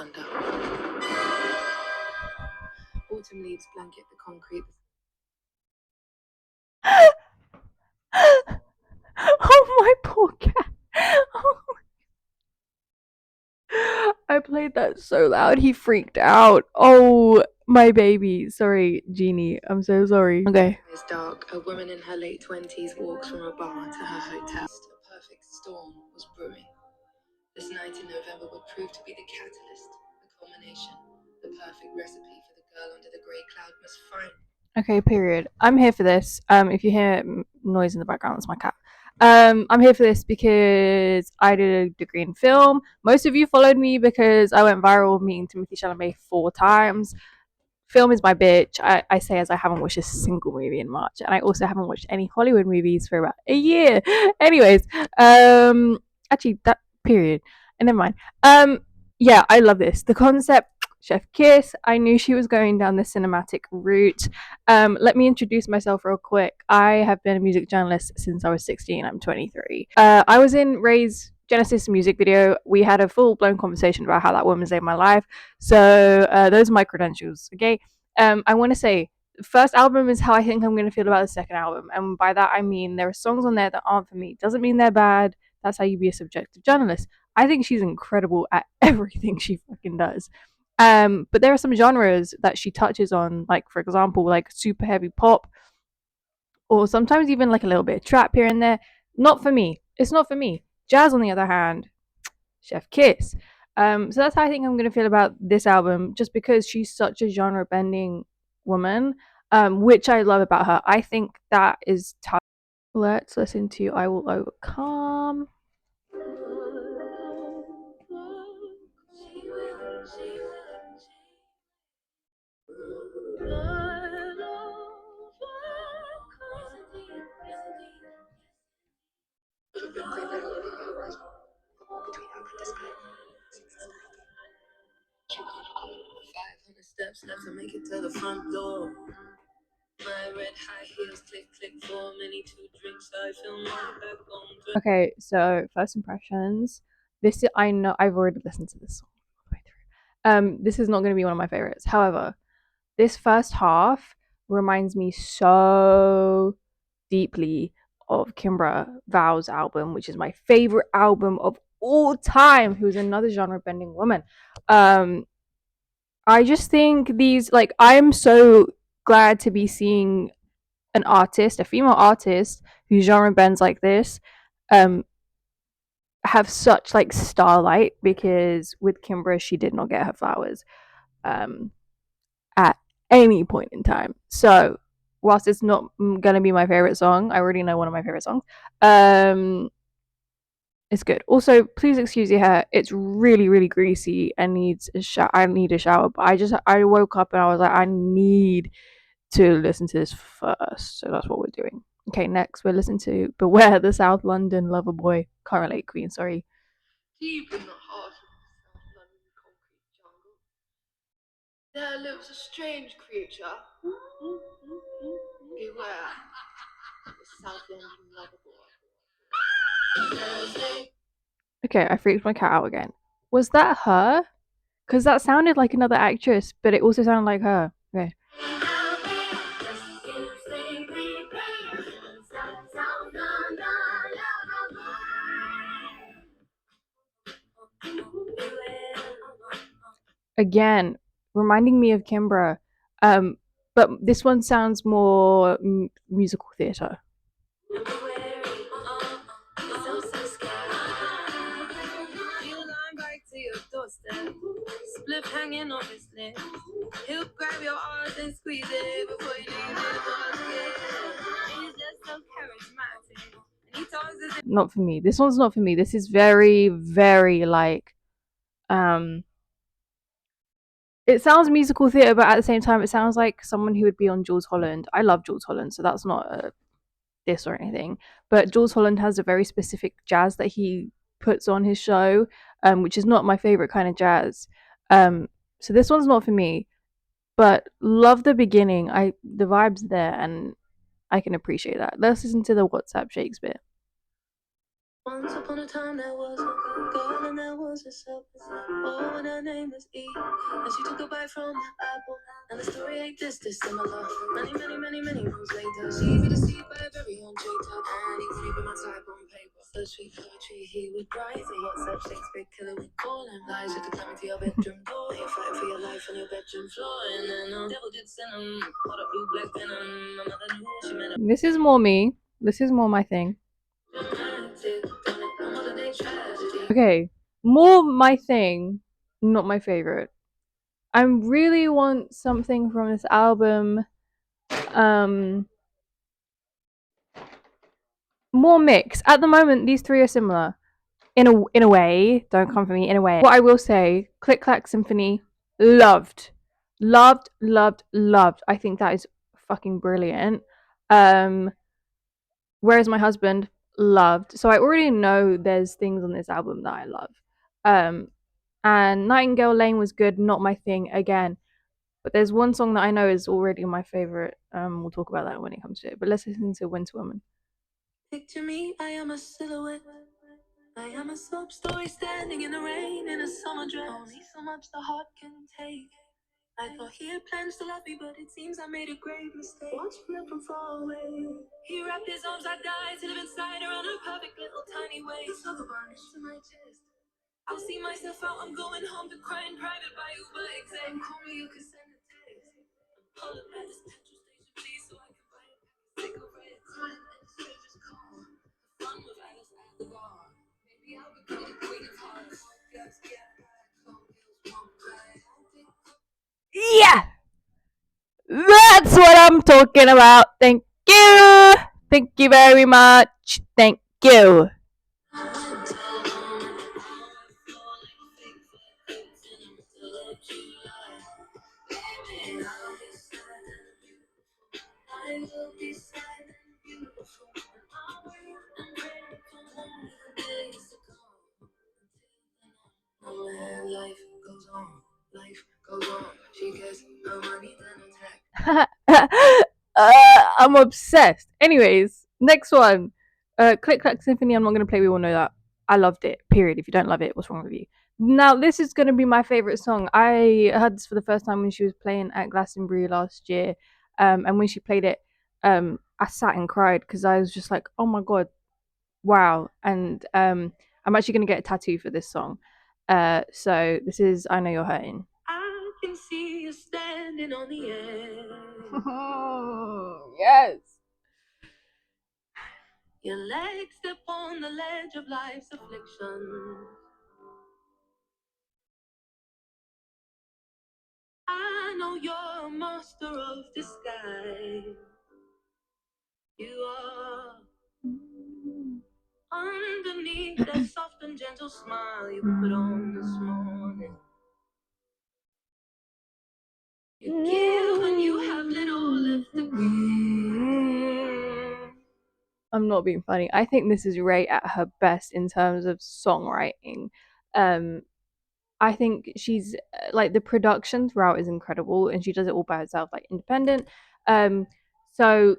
thunder. Autumn leaves blanket the concrete. Oh, my poor cat. Oh. I played that so loud, he freaked out. Oh, my baby. Sorry, Genie. I'm so sorry. Okay. It's dark. A woman in her late 20s walks from a bar to her hotel. A perfect storm was brewing. This night in November would prove to be the catalyst, the culmination, the perfect recipe for the girl under the grey cloud must find. Okay, period. I'm here for this. If you hear noise in the background, that's my cat. I'm here for this because I did a degree in film. Most of you followed me because I went viral meeting Timothy Chalamet 4 times. Film is my bitch. I say as I haven't watched a single movie in March, and I also haven't watched any Hollywood movies for about a year. Anyways, actually that period, and never mind. Yeah, I love this. The concept, Chef Kiss. I knew she was going down the cinematic route. Let me introduce myself real quick. I have been a music journalist since I was 16. I'm 23. I was in Raye's Genesis music video. We had a full blown conversation about how that woman saved my life. So those are my credentials. Okay. I want to say the first album is how I think I'm going to feel about the second album, and by that I mean there are songs on there that aren't for me. Doesn't mean they're bad. That's how you be a subjective journalist. I think she's incredible at everything she fucking does. But there are some genres that she touches on, like for example, like super heavy pop, or sometimes even like a little bit of trap here and there. Not for me. It's not for me. Jazz, on the other hand, Chef Kiss. So that's how I think I'm gonna feel about this album, just because she's such a genre bending woman, which I love about her. I think that is tough. Let's listen to I Will Overcome. Steps left to make it to the front door. My red high heels click click for many 2 drinks. I feel my backbone. Okay, so first impressions. I know I've already listened to this song all the way through. This is not going to be one of my favorites. However, this first half reminds me so deeply of Kimbra Vow's album, which is my favorite album of all time. Who's another genre bending woman. I just think these, like, I am so glad to be seeing an artist, a female artist who genre bends like this, um, have such like starlight, because with Kimbra she did not get her flowers um, at any point in time. So whilst it's not gonna be my favorite song, I already know one of my favorite songs. It's good. Also, please excuse your hair. It's really, really greasy and needs a shower. I need a shower, but I woke up and I was like, I need to listen to this first. So that's what we're doing. Okay, next we're listening to Beware the South London Lover Boy. Can't relate, Queen. Sorry. Deep in the heart of the South London concrete jungle, there lives a strange creature. Beware the South London lover boy. Okay, I freaked my cat out again. Was that her? Because that sounded like another actress, but it also sounded like her. Okay. Again, reminding me of Kimbra. Um, but this one sounds more musical theatre. Split hanging on his lip. He'll grab your arms and squeeze it before you leave it. He's just so charismatic. He talks as if Not for me. This one's not for me. This is very, very like it sounds musical theatre, but at the same time it sounds like someone who would be on Jules Holland. I love Jules Holland, so that's not a this or anything. But Jules Holland has a very specific jazz that he puts on his show, which is not my favorite kind of jazz. So this one's not for me. But love the beginning. The vibes there, and I can appreciate that. Let's listen to the WhatsApp Shakespeare. Once upon a time there was a good girl and there was a serpent. Oh, and her name was Eve. And she took a bite from the apple. And the story ain't this dissimilar. Many moons later, she be deceived by a very own traitor. And he couldn't even my type on paper. Such sweet poetry he would write. And what such Shakespeare killer would call him. Lies you could come into your bedroom door. You're fighting for your life on your bedroom floor. And then the devil did send him. Caught up blue black venom. My mother knew she meant him. This is more me. This is more my thing. Okay, more my thing, not my favorite. I really want something from this album. More mix. At the moment, these three are similar. In a way, don't come for me. In a way, what I will say, Click Clack Symphony, loved, loved. I think that is fucking brilliant. Whereas my husband loved. So I already know there's things on this album that I love. And Nightingale Lane was good, not my thing again. But there's one song that I know is already my favorite. We'll talk about that when it comes to it. But let's listen to Winter Woman. Picture me, I am a silhouette. I am a sob story standing in the rain in a summer dress. Only so much the heart can take. I thought he had plans to love me, but it seems I made a grave mistake. Watching her from far away. He wrapped his arms like died to live inside her on a perfect little tiny way. The sugar burns to my chest. I'll see myself out, I'm going home to cry in private by Uber exec. Call me, you can send a text. I'm pulling at this petrol station, please, so I can buy a cigarette. Crying and the strangers call. Fun with Alice at the bar. Maybe I'll become the queen of hearts. Girls get back, cold girls won't cry. Yeah, that's what I'm talking about. Thank you. Thank you very much. Thank you. Life goes on, life goes on. She gets her money, then attack. I'm obsessed. Anyways, next one. Click Clack Symphony. I'm not gonna play. We all know that. I loved it. Period. If you don't love it, what's wrong with you? Now this is gonna be my favorite song. I heard this for the first time when she was playing at Glastonbury last year, and when she played it, I sat and cried because I was just like, oh my god, wow. And I'm actually gonna get a tattoo for this song. So this is I Know You're Hurting. I can see you standing on the edge. Yes. Your legs step on the ledge of life's affliction. I know you're a master of disguise. You are. Underneath that soft and gentle smile you put on this morning. You give when you have little left to give. I'm not being funny. I think this is Raye at her best in terms of songwriting. I think she's like the production throughout is incredible, and she does it all by herself, like independent. So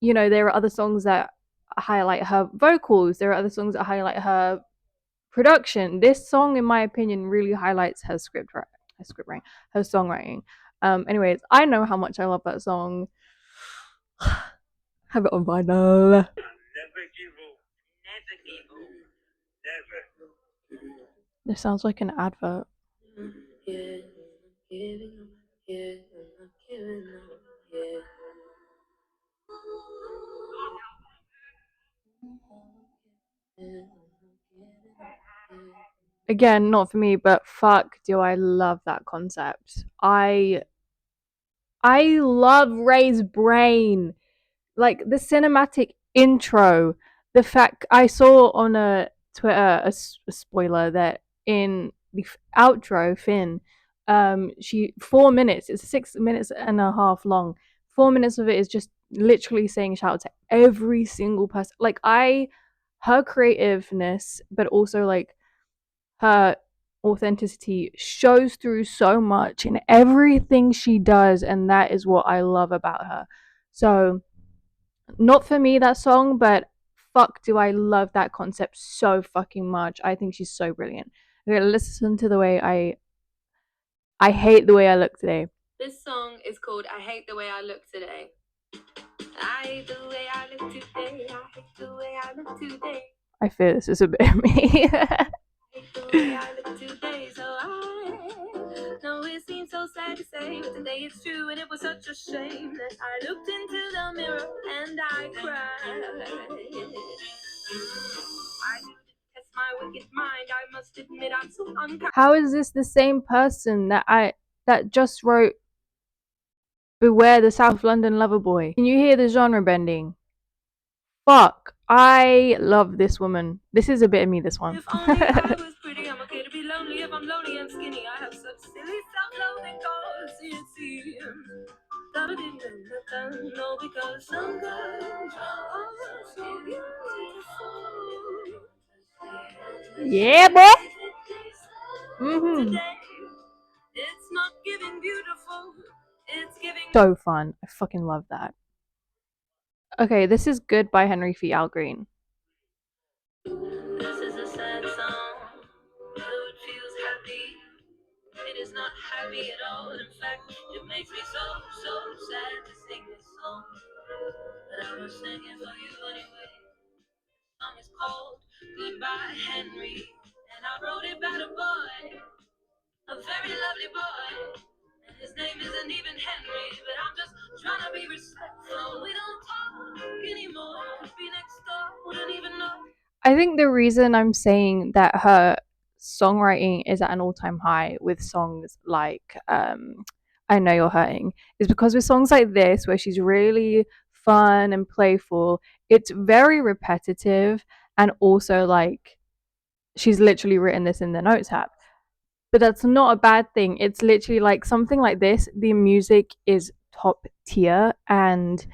you know there are other songs that highlight her vocals. There are other songs that highlight her production. This song, in my opinion, really highlights her script writing, her songwriting. Anyways, I know how much I love that song. Have it on vinyl. Never give up. Never give up. Never. This sounds like an advert. Yeah, giving up. Yeah, I'm not giving up. Yeah. Again, not for me, but fuck, do I love that concept. I love Raye's brain. Like the cinematic intro, the fact I saw on a Twitter a spoiler that in the outro, Finn, she 4 minutes. It's 6 minutes and a half long. 4 minutes of it is just literally saying shout out to every single person. Like her creativeness, but also like her authenticity shows through so much in everything she does, and that is what I love about her. So not for me that song, but fuck do I love that concept so fucking much. I think she's so brilliant. Okay, listen to the way I hate the way I look today. This song is called I Hate the Way I Look Today. I hate the way I look today. I hate the way I look today. I fear this is a bit of me. I hate the way I look today. So I know it seems so sad to say, but today it's true, and it was such a shame that I looked into the mirror and I cried. I do detest my wicked mind. I must admit I'm so unkind. How is this the same person that just wrote Beware the South London Lover Boy? Can you hear the genre bending? Fuck. I love this woman. This is a bit of me, this one. If only I was pretty, I'm okay to be lonely. If I'm lonely and skinny, I have such silly self-loathing cause it seems that I didn't know because some girls are so beautiful. Yeah, boy. Today, it's not giving beautiful, it's giving So fun. I fucking love that. Okay, this is Good by Henry V. Al Green. This is a sad song, though it feels happy. It is not happy at all. In fact, it makes me so sad to sing this song. But I must sing it for you anyway. The song is called Goodbye Henry, and I wrote it about a boy, a very lovely boy. And his name isn't even Henry, but I'm just trying to be respectful. We don't talk anymore. Could be next door, wouldn't even know. I think the reason I'm saying that her songwriting is at an all-time high with songs like I Know You're Hurting is because with songs like this, where she's really fun and playful, it's very repetitive, and also like she's literally written this in the notes app. But that's not a bad thing. It's literally like something like this, the music is top tier and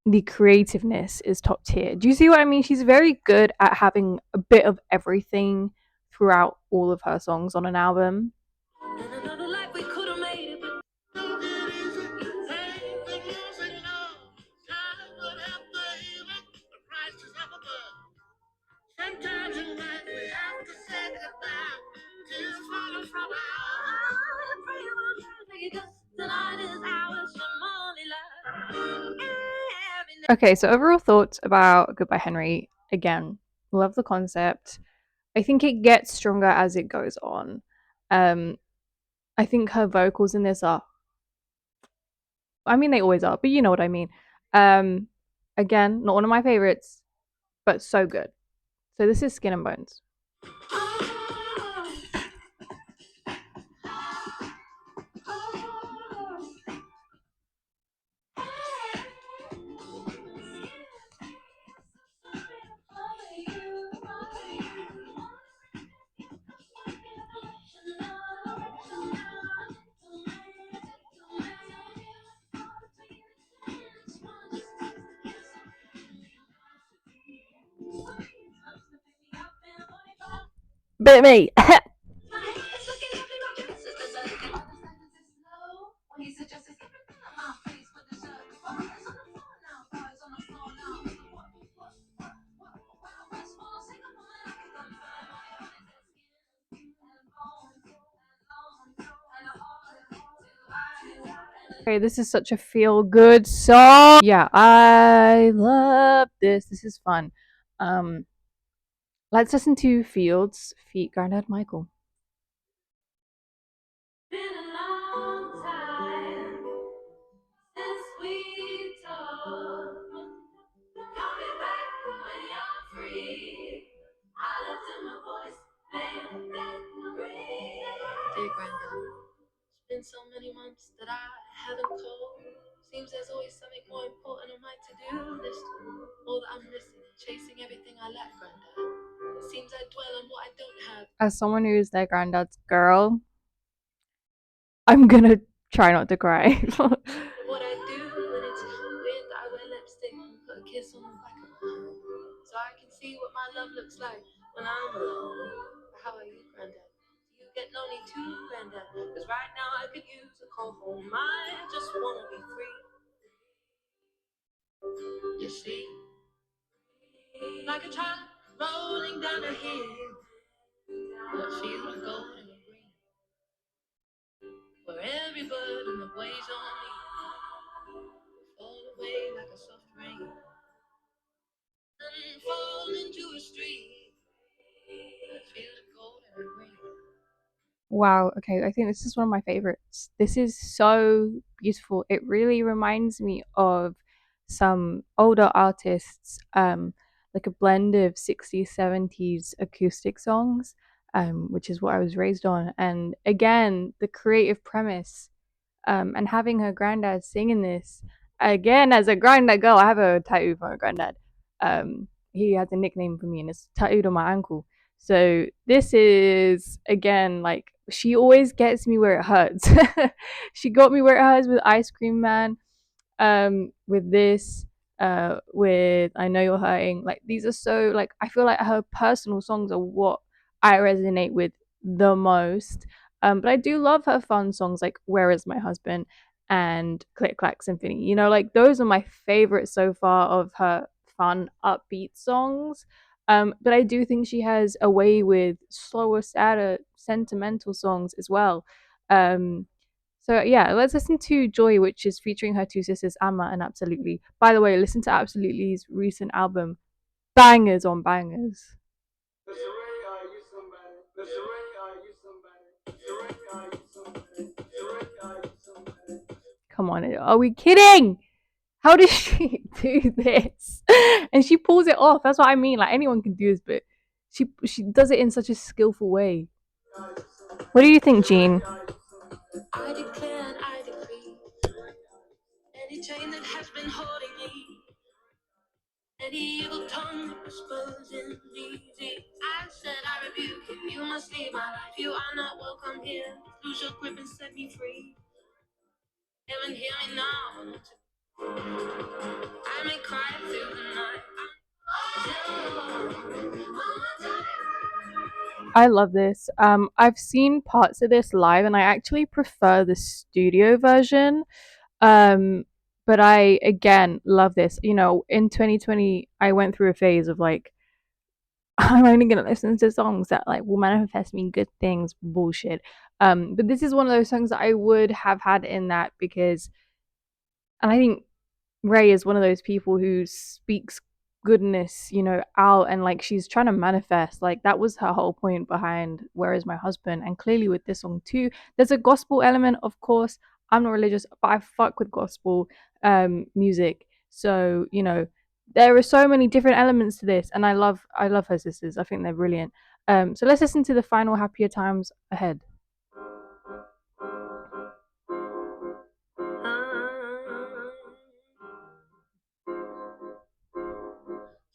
the creativeness is top tier. Do you see what I mean? She's very good at having a bit of everything throughout all of her songs on an album. In another life we could have made it, but sometimes in life we have to say goodbye. Tears falling from our eyes. I pray you won't hurt me, 'cause tonight is ours for only love. Okay, so overall thoughts about Goodbye Henry. Again, love the concept. I think it gets stronger as it goes on. I think her vocals in this are, I mean, they always are, but you know what I mean. Um, Again, not one of my favorites, but so good. So this is Skin and Bones. Bit me. Okay, this is such a feel good song. Yeah, I love this. This is fun. Let's listen to Fields feat Granddad Michael. Been a long time since we talked. Call me back when you're free. I left in my voice, Dear Grandad, it's been so many months that I haven't called. Seems there's always something more important on my to-do list. All that I'm missing, chasing everything I lack, Grandad. It seems I dwell on what I don't have. As someone who is their granddad's girl, I'm gonna try not to cry. What I do when it's weird that I wear lipstick and put a kiss on the back of my hand, so I can see what my love looks like when I'm alone. How are you, Granddad? Do you get lonely too, Granddad? Because right now I could use a call home. I just want to be free. You see? like a child rolling down a hill. A field of gold and green, where every burden that weighs on me will fall away like a soft rain and fall into a stream. A field of gold and green. Wow, okay, I think this is one of my favorites. This is so beautiful. It really reminds me of some older artists, like a blend of 60s, 70s acoustic songs, which is what I was raised on. And again, the creative premise, and having her granddad singing this again as a granddad girl. I have a tattoo for my granddad. He has a nickname for me, and it's tattooed on my ankle. So this is again like she always gets me where it hurts. She got me where it hurts with Ice Cream Man, with this, with I Know You're Hurting. Like these are so like I feel like her personal songs are what I resonate with the most. But I do love her fun songs like Where Is My Husband and Click Clack Symphony. You know, like those are my favorites so far of her fun upbeat songs. But I do think she has a way with slower, sadder, sentimental songs as well. Um, so yeah, let's listen to Joy, which is featuring her two sisters, Amma and Absolutely. By the way, listen to Absolutely's recent album, bangers on bangers. Come on, are we kidding? How does she do this? And she pulls it off. That's what I mean. Like anyone can do this, but she does it in such a skillful way. What do you think, Jean? I declare and I decree, any chain that has been holding me, any evil tongue that whispers in me, I said I rebuke you. You must leave my life. You are not welcome here. Lose your grip and set me free. Heaven, hear me now. I may cry through the night. I love this. I've seen parts of this live, and I actually prefer the studio version. Um, but I again love this. You know, in 2020, I went through a phase of like, I'm only gonna listen to songs that like will manifest me good things. Bullshit. But this is one of those songs that I would have had in that because, and I think Raye is one of those people who speaks goodness, you know, out, and like she's trying to manifest. Like that was her whole point behind Where Is My Husband? And clearly with this song too, there's a gospel element, of course. I'm not religious, but I fuck with gospel music. So, you know, there are so many different elements to this, and I love her sisters. I think they're brilliant. So let's listen to the final Happier Times Ahead.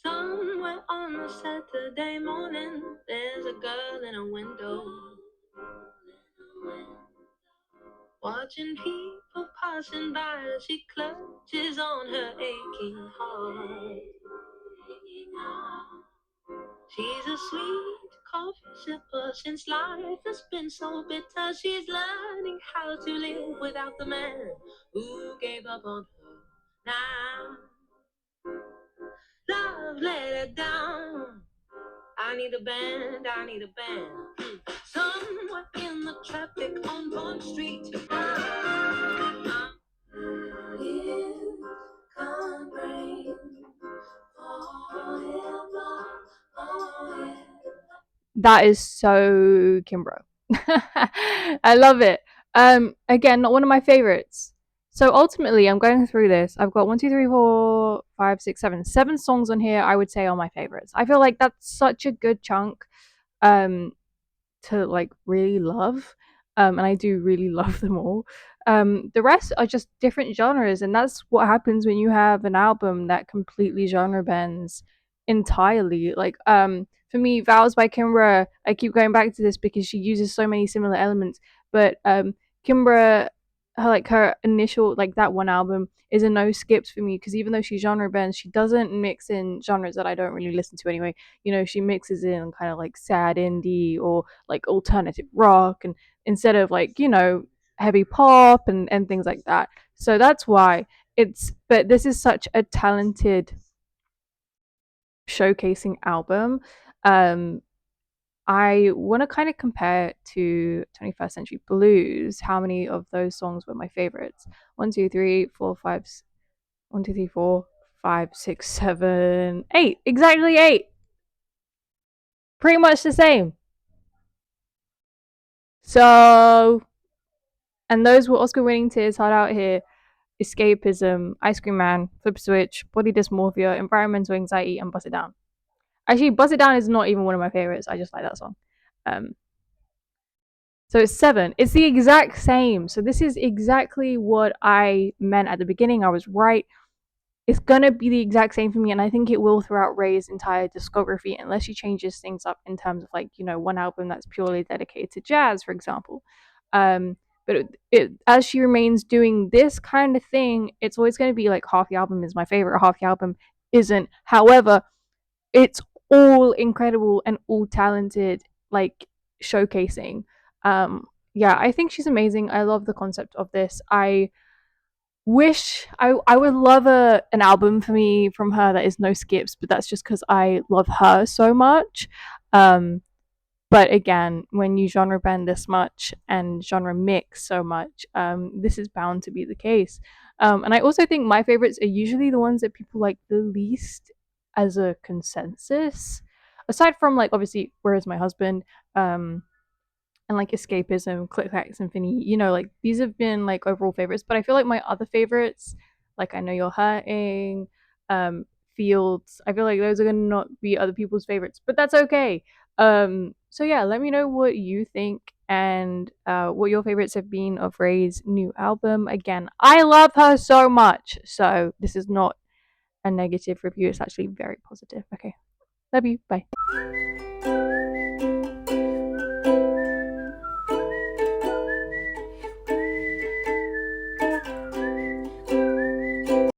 Somewhere on a Saturday morning, there's a girl in a window, watching people passing by as she clutches on her aching heart. She's a sweet coffee sipper since life has been so bitter. She's learning how to live without the man who gave up on her. Now, love let her down. I need a band, I need a band. Somewhere in the traffic on Pond Street. Can't break forever, forever. That is so Kimbro. I love it. Again, not one of my favorites. So ultimately, I'm going through this. I've got one, two, three, four, five, six, seven, 7 songs on here. I would say are my favorites. I feel like that's such a good chunk. Um, to like really love. And I do really love them all. The rest are just different genres, and that's what happens when you have an album that completely genre bends entirely. Like for me, Vows by Kimbra, I keep going back to this because she uses so many similar elements. But Kimbra, her initial like that one album is a no skips for me because even though she genre bends, she doesn't mix in genres that I don't really listen to anyway. You know, she mixes in kind of like sad indie or like alternative rock, and instead of like, you know, heavy pop and things like that. So that's why it's, but this is such a talented showcasing album. Um, I want to kind of compare it to 21st Century Blues. How many of those songs were my favorites? 1, 2, 3, 4, 5. 1, 2, 3, 4, 5, 6, 7, 8. Exactly 8. Pretty much the same. So, and those were Oscar winning Tears, Hard Out Here, Escapism, Ice Cream Man, Flip Switch, Body Dysmorphia, Environmental Anxiety, and Bust It Down. Actually, Bust It Down is not even one of my favorites. I just like that song. Um, so it's 7. It's the exact same. So this is exactly what I meant at the beginning. I was right. It's gonna be the exact same for me, and I think it will throughout Raye's entire discography, unless she changes things up in terms of like, you know, one album that's purely dedicated to jazz, for example. But as she remains doing this kind of thing, it's always going to be like half the album is my favorite, half the album isn't. However, it's all incredible and all talented, like showcasing. Yeah, I think she's amazing. I love the concept of this. I would love an album for me from her that is no skips, but that's just because I love her so much. Um, but again, when you genre bend this much and genre mix so much, this is bound to be the case. And I also think my favorites are usually the ones that people like the least as a consensus. Aside from like obviously, Where Is My Husband? And like Escapism, Click Clack Symphony, you know, like these have been like overall favorites. But I feel like my other favorites, like I Know You're Hurting, um, Fields, I feel like those are gonna not be other people's favorites, but that's okay. So yeah, let me know what you think and what your favorites have been of Raye's new album. Again, I love her so much, so this is not a negative review. It's actually very positive. Okay, love you. Bye.